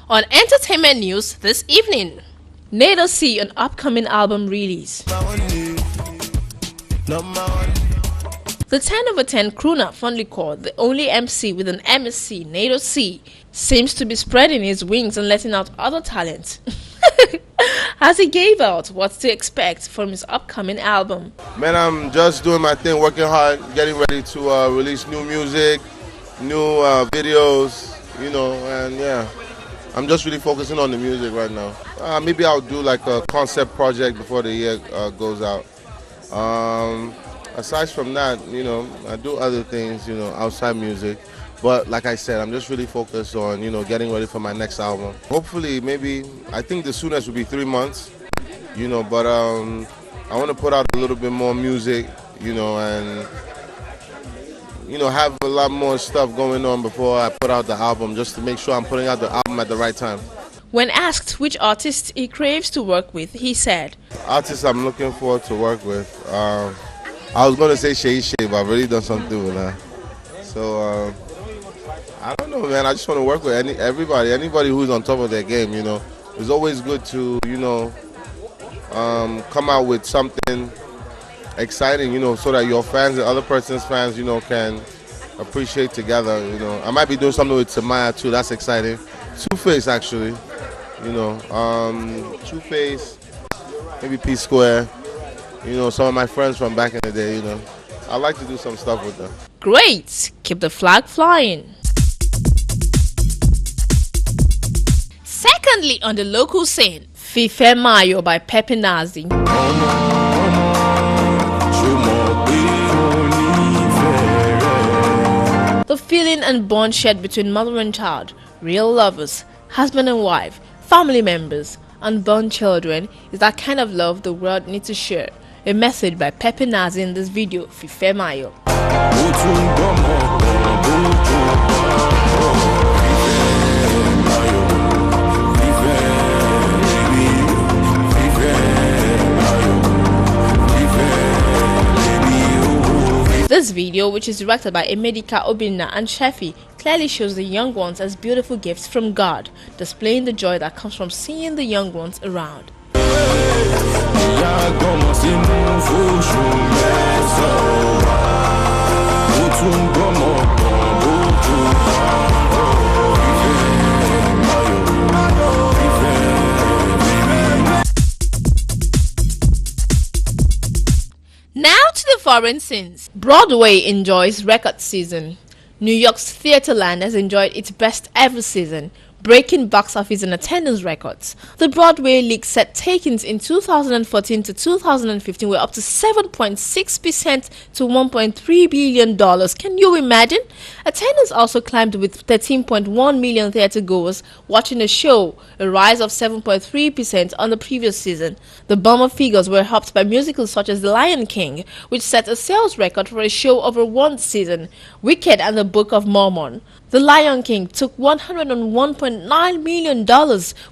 On entertainment news this evening, Nnado see an upcoming album release. The 10/10 crooner, fondly called the only MC with an MSc, Nnado C, seems to be spreading his wings and letting out other talents. As he gave out what to expect from his upcoming album. Man, I'm just doing my thing, working hard, getting ready to release new music, new videos, and yeah. I'm just really focusing on the music right now. Maybe I'll do like a concept project before the year goes out. Aside from that, I do other things, outside music. But like I said, I'm just really focused on, getting ready for my next album. Hopefully, I think the soonest will be 3 months, but I want to put out a little bit more music, and, have a lot more stuff going on before I put out the album, just to make sure I'm putting out the album at the right time. When asked which artist he craves to work with, he said, artists I'm looking forward to work with. I was going to say Shay, but I've really done something with her. So, I don't know, man. I just want to work with anybody who's on top of their game, It's always good to, come out with something exciting, so that your fans and other person's fans, can appreciate together, I might be doing something with Samaya too, that's exciting. Two-Face actually, Two-Face, maybe P Square, some of my friends from back in the day, I like to do some stuff with them. Great! Keep the flag flying. Secondly, on the local scene, Fifemayo by Pepenazi. The feeling and bond shared between mother and child, real lovers, husband and wife, family members, unborn children is that kind of love the world needs to share. A message by Pepenazi in this video, Fifemayo. This video, which is directed by Emedika Obinna and Shefi, clearly shows the young ones as beautiful gifts from God, displaying the joy that comes from seeing the young ones around. Now to the foreign scenes. Broadway enjoys record season. New York's Theaterland has enjoyed its best ever season, breaking box office and attendance records. The Broadway league set takings in 2014 to 2015 were up to 7.6% to $1.3 billion. Can you imagine? Attendance also climbed with 13.1 million theater goers watching the show, a rise of 7.3% on the previous season. The bomber figures were helped by musicals such as The Lion King, which set a sales record for a show over one season, Wicked and The Book of Mormon. The Lion King took $101.9 million,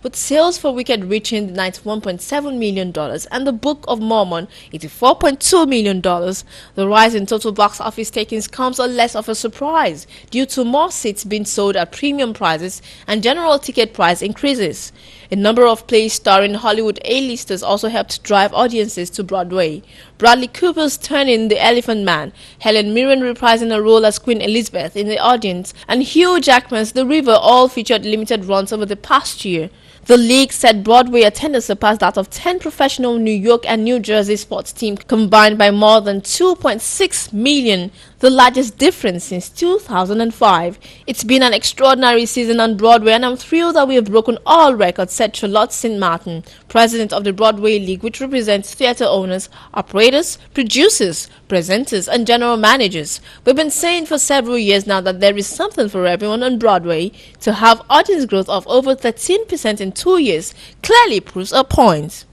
with sales for Wicked reaching $91.7 million and The Book of Mormon $84.2 million. The rise in total box office takings comes as less of a surprise due to more seats being sold at premium prices and general ticket price increases. A number of plays starring Hollywood A-listers also helped drive audiences to Broadway. Bradley Cooper's turning The Elephant Man, Helen Mirren reprising her role as Queen Elizabeth in the audience, and Hugh Jackman's The River all featured limited runs over the past year. The league said Broadway attendance surpassed that of 10 professional New York and New Jersey sports teams combined by more than 2.6 million, the largest difference since 2005. It's been an extraordinary season on Broadway, and I'm thrilled that we have broken all records, said Charlotte St. Martin, president of the Broadway League, which represents theater owners, operators, producers, presenters, and general managers. We've been saying for several years now that there is something for everyone on Broadway. To have audience growth of over 13% in 2 years clearly proves a point.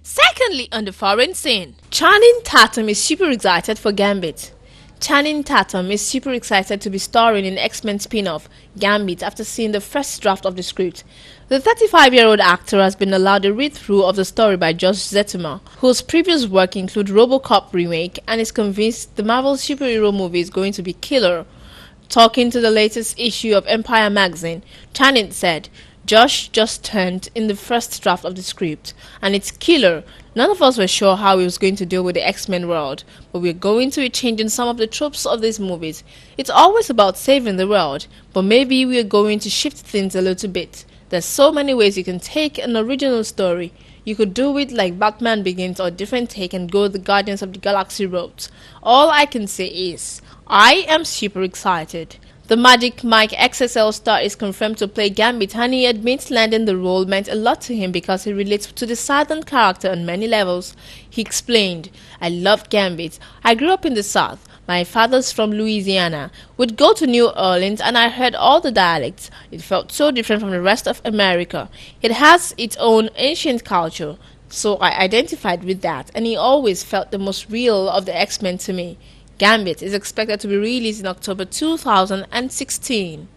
Secondly, on the foreign scene, Channing Tatum is super excited for Gambit. Channing Tatum is super excited to be starring in X-Men spin-off Gambit after seeing the first draft of the script. The 35-year-old actor has been allowed a read-through of the story by Josh Zetuma, whose previous work include RoboCop remake, and is convinced the Marvel superhero movie is going to be killer. Talking to the latest issue of Empire magazine, Channing said, Josh just turned in the first draft of the script, and it's killer. None of us were sure how he was going to deal with the X-Men world, but we're going to be changing some of the tropes of these movies. It's always about saving the world, but maybe we're going to shift things a little bit. There's so many ways you can take an original story. You could do it like Batman Begins or different take and go the Guardians of the Galaxy route. All I can say is, I am super excited. The Magic Mike XXL star is confirmed to play Gambit, and he admits landing the role meant a lot to him because he relates to the Southern character on many levels. He explained, I love Gambit. I grew up in the South. My father's from Louisiana. We'd go to New Orleans and I heard all the dialects. It felt so different from the rest of America. It has its own ancient culture. So I identified with that, and he always felt the most real of the X-Men to me. Gambit is expected to be released in October 2016.